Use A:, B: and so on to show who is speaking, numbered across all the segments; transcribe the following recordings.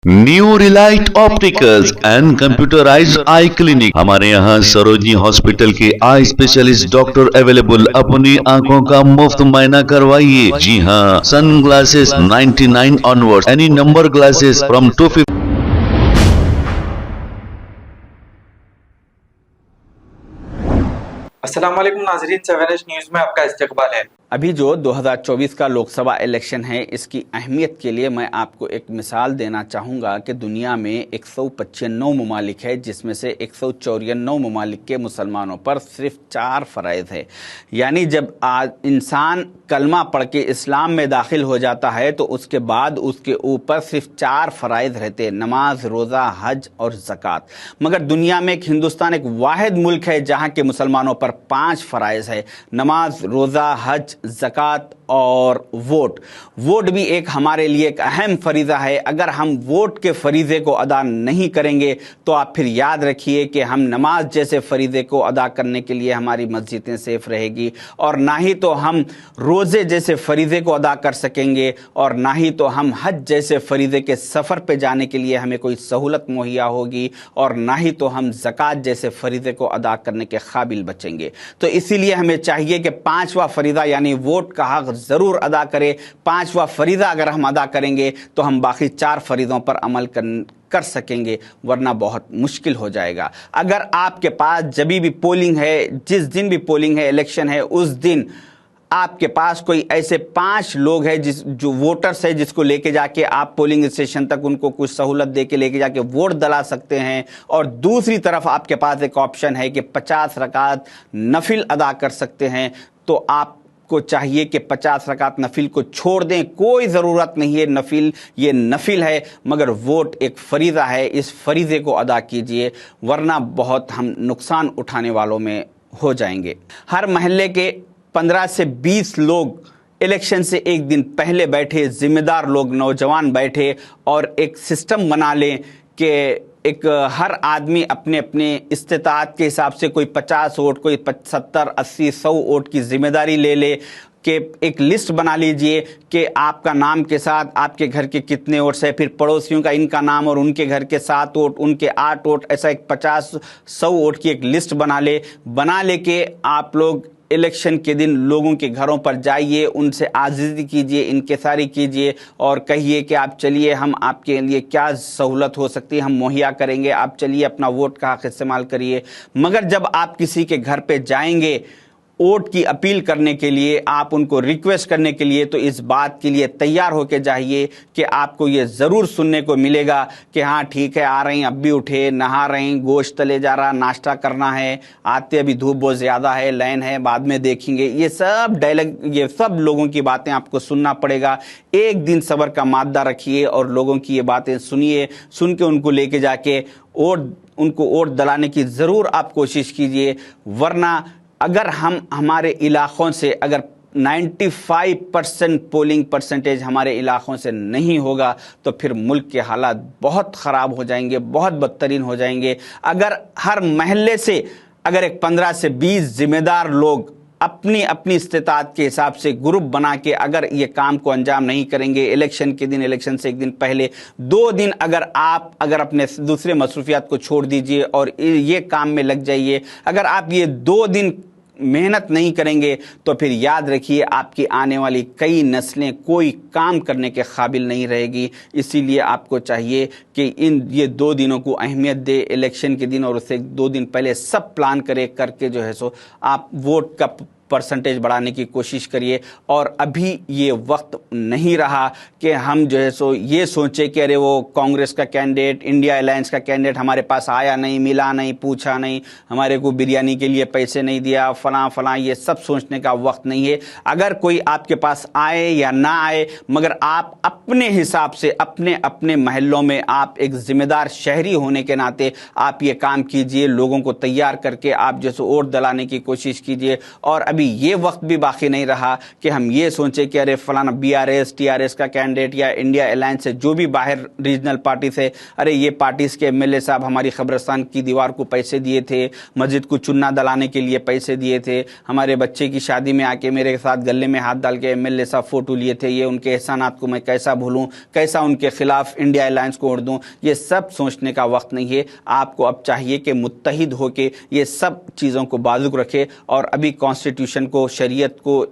A: New Relight opticals and computerised I clinic. हमारे यहाँ Sarojini hospital के आई स्पेशलिस्ट डॉक्टर अवेलेबल। अपनी आंखों का मुफ्त मुआयना करवाइए। जी हाँ, sunglasses 99 onward, any number glasses from 250।
B: अस्सलाम वालेकुम नाज़रीन, 7H न्यूज़ में आपका इस्तकबाल है।
C: अभी जो 2024 का लोकसभा इलेक्शन है, इसकी अहमियत के लिए मैं आपको एक मिसाल देना चाहूँगा कि दुनिया में 195 ममालिक है, जिसमें से 194 ममालिक के मुसलमानों पर सिर्फ 4 फ़राइज़ है। यानी जब इंसान कलमा पढ़ के इस्लाम में दाखिल हो जाता है तो उसके बाद उसके ऊपर सिर्फ 4 फ़राइज़ रहते हैं: नमाज, रोज़ा, हज और ज़कात। मगर दुनिया में हिंदुस्तान एक वाहिद मुल्क है जहाँ के मुसलमानों पर 5 फ़राइज़ है: नमाज, रोज़ा, हज, ज़कात और वोट। वोट भी एक हमारे लिए एक अहम फरीज़ा है। अगर हम वोट के फरीज़े को अदा नहीं करेंगे तो आप फिर याद रखिए कि हम नमाज जैसे फरीज़े को अदा करने के लिए हमारी मस्जिदें सेफ रहेगी, और ना ही तो हम रोज़े जैसे फरीज़े को अदा कर सकेंगे, और ना ही तो हम हज जैसे फरीज़े के सफ़र पे जाने के लिए हमें कोई सहूलत मुहैया होगी, और ना ही तो हम ज़कात जैसे फरीज़े को अदा करने के काबिल बचेंगे। तो इसीलिए हमें चाहिए कि 5वां फरीज़ा यानी वोट का हक़ ज़रूर अदा करें। 5वां फरीज़ा अगर हम अदा करेंगे तो हम बाकी 4 फरीज़ों पर अमल कर सकेंगे, वरना बहुत मुश्किल हो जाएगा। अगर आपके पास जब भी पोलिंग है, जिस दिन भी पोलिंग है, इलेक्शन है, उस दिन आपके पास कोई ऐसे 5 लोग हैं जो वोटर्स है, जिसको लेके जाके आप पोलिंग स्टेशन तक उनको कुछ सहूलत दे के लेके जाके वोट दिला सकते हैं, और दूसरी तरफ आपके पास एक ऑप्शन है कि 50 रकात नफिल अदा कर सकते हैं, तो आप को चाहिए कि 50 रकात नफिल को छोड़ दें। कोई ज़रूरत नहीं है नफिल, ये नफिल है, मगर वोट एक फरीज़ा है, इस फरीज़े को अदा कीजिए, वरना बहुत हम नुकसान उठाने वालों में हो जाएंगे। हर महल्ले के 15 से 20 लोग इलेक्शन से एक दिन पहले बैठे, ज़िम्मेदार लोग, नौजवान बैठे और एक सिस्टम बना लें कि एक हर आदमी अपने अपने इस्तेताअत के हिसाब से कोई 50 वोट, कोई 70, 80, 100 वोट की जिम्मेदारी ले ले, कि एक लिस्ट बना लीजिए कि आपका नाम के साथ आपके घर के कितने वोट्स है, फिर पड़ोसियों का इनका नाम और उनके घर के 7 वोट, उनके 8 वोट, ऐसा एक 50-100 वोट की एक लिस्ट बना ले के आप लोग इलेक्शन के दिन लोगों के घरों पर जाइए, उनसे आज़िज़ी कीजिए, इंकिसारी कीजिए और कहिए कि आप चलिए, हम आपके लिए क्या सहूलत हो सकती है हम मुहैया करेंगे, आप चलिए अपना वोट का हक़ इस्तेमाल करिए। मगर जब आप किसी के घर पे जाएंगे वोट की अपील करने के लिए, आप उनको रिक्वेस्ट करने के लिए, तो इस बात के लिए तैयार होकर जाइए कि आपको ये ज़रूर सुनने को मिलेगा कि हाँ ठीक है, आ रहे हैं, अब भी उठे, नहा रहे हैं, गोश्त तले जा रहा, नाश्ता करना है, आते अभी धूप बहुत ज़्यादा है, लाइन है, बाद में देखेंगे। ये सब डायलॉग, ये सब लोगों की बातें आपको सुनना पड़ेगा। एक दिन सब्र का मादा रखिए और लोगों की ये बातें सुनिए, सुन के उनको लेके जाके उनको वोट दिलाने की ज़रूर आप कोशिश कीजिए। वरना अगर हमारे इलाक़ों से अगर 95% पोलिंग परसेंटेज हमारे इलाक़ों से नहीं होगा तो फिर मुल्क के हालात बहुत ख़राब हो जाएंगे, बहुत बदतरीन हो जाएंगे। अगर हर महल्ले से अगर एक 15 से 20 ज़िम्मेदार लोग अपनी अपनी इस्तेताअत के हिसाब से ग्रुप बना के अगर ये काम को अंजाम नहीं करेंगे, इलेक्शन के दिन, इलेक्शन से एक दिन पहले 2 दिन अगर अपने दूसरे मसरूफियात को छोड़ दीजिए और ये काम में लग जाइए, अगर आप ये 2 दिन मेहनत नहीं करेंगे तो फिर याद रखिए आपकी आने वाली कई नस्लें कोई काम करने के काबिल नहीं रहेगी। इसीलिए आपको चाहिए कि ये 2 दिनों को अहमियत दे, इलेक्शन के दिन और उससे 2 दिन पहले सब प्लान करके जो है सो आप वोट का परसेंटेज बढ़ाने की कोशिश करिए। और अभी ये वक्त नहीं रहा कि हम जो है सो ये सोचें कि अरे वो कांग्रेस का कैंडिडेट, इंडिया अलायंस का कैंडिडेट हमारे पास आया नहीं, मिला नहीं, पूछा नहीं, हमारे को बिरयानी के लिए पैसे नहीं दिया, फलां, ये सब सोचने का वक्त नहीं है। अगर कोई आपके पास आए या ना आए, मगर आप अपने हिसाब से अपने अपने महल्लों में आप एक ज़िम्मेदार शहरी होने के नाते आप ये काम कीजिए, लोगों को तैयार करके आप जैसे वोट दिलाने की कोशिश कीजिए। और अभी ये वक्त भी बाकी नहीं रहा कि हम ये सोचें कि अरे फलाना BRS TRS का कैंडिडेट या इंडिया अलायंस से जो भी बाहर रीजनल पार्टी से, अरे ये पार्टीज के MLA साहब हमारी कब्रिस्तान की दीवार को पैसे दिए थे, मस्जिद को चुन्ना दलाने के लिए पैसे दिए थे, हमारे बच्चे की शादी में आके मेरे साथ गले में हाथ डाल के MLA साहब फोटो लिए थे, ये उनके एहसानात को मैं कैसा भूलूं, कैसा उनके खिलाफ इंडिया अलायंस को ओढ़ दूं। ये सब सोचने का वक्त नहीं है। आपको अब चाहिए कि मुत्तहिद होके ये सब चीज़ों को बाजुक रखे और अभी कॉन्स्टिट्यूशन को, शरीयत को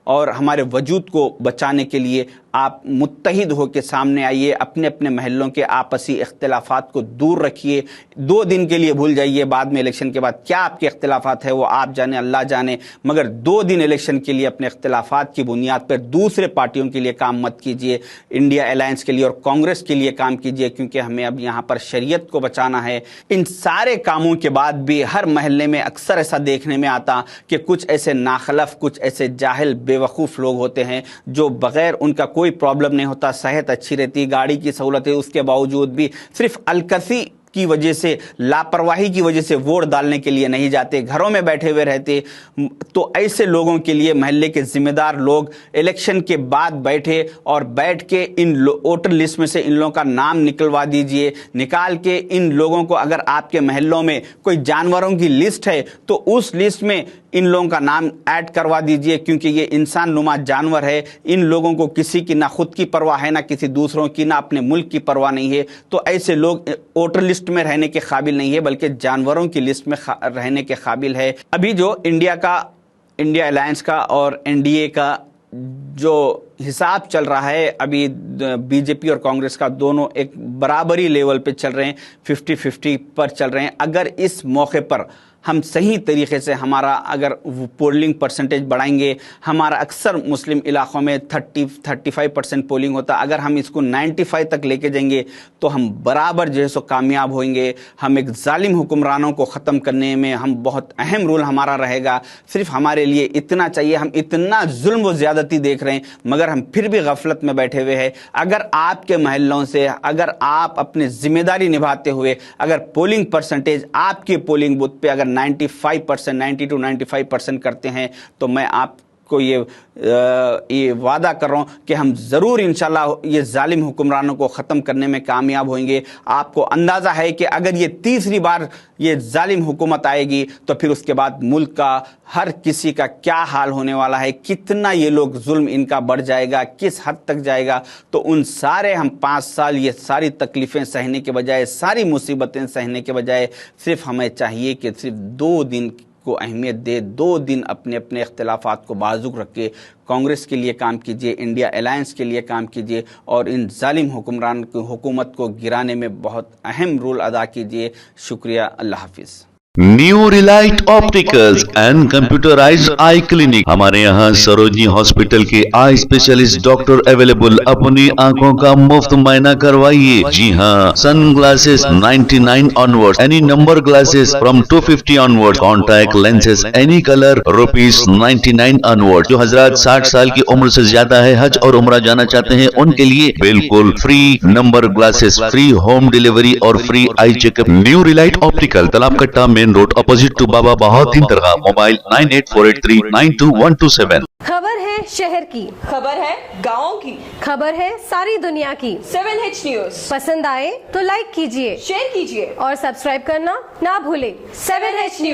C: और हमारे वजूद को बचाने के लिए आप मुत्तहिद होकर सामने आइए। अपने अपने महलों के आपसी इख्तिलाफात को दूर रखिए। 2 दिन के लिए भूल जाइए, बाद में इलेक्शन के बाद क्या आपके इख्तिलाफात है वो आप जाने, अल्लाह जाने, मगर 2 दिन इलेक्शन के लिए अपने इख्तिलाफात की बुनियाद पर दूसरे पार्टियों के लिए काम मत कीजिए। इंडिया अलायंस के लिए और कांग्रेस के लिए काम कीजिए, क्योंकि हमें अब यहाँ पर शरीयत को बचाना है। इन सारे कामों के बाद भी हर महल्ले में अक्सर ऐसा देखने में आता कि कुछ ऐसे नाखलफ, कुछ ऐसे जाहिल बेवकूफ़ लोग होते हैं जो बग़ैर उनका कोई प्रॉब्लम नहीं होता, सेहत अच्छी रहती, गाड़ी की सहूलत है, उसके बावजूद भी सिर्फ अलकसी की वजह से, लापरवाही की वजह से वोट डालने के लिए नहीं जाते, घरों में बैठे हुए रहते। तो ऐसे लोगों के लिए महल्ले के जिम्मेदार लोग इलेक्शन के बाद बैठे और बैठ के इन वोटर लिस्ट में से इन लोगों का नाम निकलवा दीजिए। निकाल के इन लोगों को, अगर आपके महल्लों में कोई जानवरों की लिस्ट है तो उस लिस्ट में इन लोगों का नाम ऐड करवा दीजिए, क्योंकि ये इंसान नुमा जानवर है। इन लोगों को किसी की ना खुद की परवाह है, ना किसी दूसरों की, ना अपने मुल्क की परवाह नहीं है। तो ऐसे लोग वोटर लिस्ट में रहने के काबिल नहीं है, बल्कि जानवरों की लिस्ट में रहने के काबिल है। अभी जो इंडिया अलायंस का और NDA का जो हिसाब चल रहा है, अभी BJP और कांग्रेस का दोनों एक बराबरी लेवल पे चल रहे हैं, 50-50 पर चल रहे हैं। अगर इस मौके पर हम सही तरीके से हमारा अगर पोलिंग परसेंटेज बढ़ाएंगे, हमारा अक्सर मुस्लिम इलाक़ों में 30-35% पोलिंग होता, अगर हम इसको 95 तक लेके जाएंगे तो हम बराबर जो है सो कामयाब होंगे। हम एक जालिम हुक्मरानों को ख़त्म करने में हम बहुत अहम रोल हमारा रहेगा। सिर्फ हमारे लिए इतना चाहिए, हम इतना जुल्म व ज़्यादती देख रहे हैं मगर हम फिर भी गफलत में बैठे हुए हैं। अगर आपके महल्लों से, अगर आप अपनी जिम्मेदारी निभाते हुए अगर पोलिंग परसेंटेज आपके पोलिंग बूथ पे अगर 95%, 90 to 95% करते हैं तो मैं आपको ये वादा कर रहा हूँ कि हम ज़रूर इंशाल्लाह ये जालिम हुक्मरानों को ख़त्म करने में कामयाब होंगे। आपको अंदाज़ा है कि अगर ये तीसरी बार ये जालिम हुकूमत आएगी तो फिर उसके बाद मुल्क का हर किसी का क्या हाल होने वाला है, कितना ये लोग जुल्म इनका बढ़ जाएगा, किस हद तक जाएगा। तो उन सारे हम 5 साल ये सारी तकलीफ़ें सहने के बजाय, सारी मुसीबतें सहने के बजाय सिर्फ हमें चाहिए कि सिर्फ 2 दिन को अहमियत दे, 2 दिन अपने अपने इख्तिलाफात को बाजुक रख के कांग्रेस के लिए काम कीजिए, इंडिया अलायंस के लिए काम कीजिए और इन जालिम हुक्मरान की हुकूमत को गिराने में बहुत अहम रोल अदा कीजिए। शुक्रिया, अल्लाह हाफिज़।
A: New Relight opticals and computerised I clinic. हमारे यहाँ सरोजनी हॉस्पिटल के आई स्पेशलिस्ट डॉक्टर अवेलेबल। अपनी आंखों का मुफ्त मायना करवाइए। जी हाँ, sunglasses 99 onward, any number glasses from 250 onward, contact lenses any colour ₹99 onward. जो हजरात 60 साल की उम्र से ज्यादा है, हज और उम्रा जाना चाहते हैं, उनके लिए बिल्कुल free number glasses, free home delivery और free eye checkup. New Relight Optical, Talab Katta, main road, opposite to Baba Bahauddin दरगाह। मोबाइल 9848392127।
D: खबर है शहर की,
E: खबर है गाँव की,
D: खबर है सारी दुनिया की।
E: 7H न्यूज
D: पसंद आए तो लाइक कीजिए,
E: शेयर कीजिए
D: और सब्सक्राइब करना ना भूले।
E: 7H news.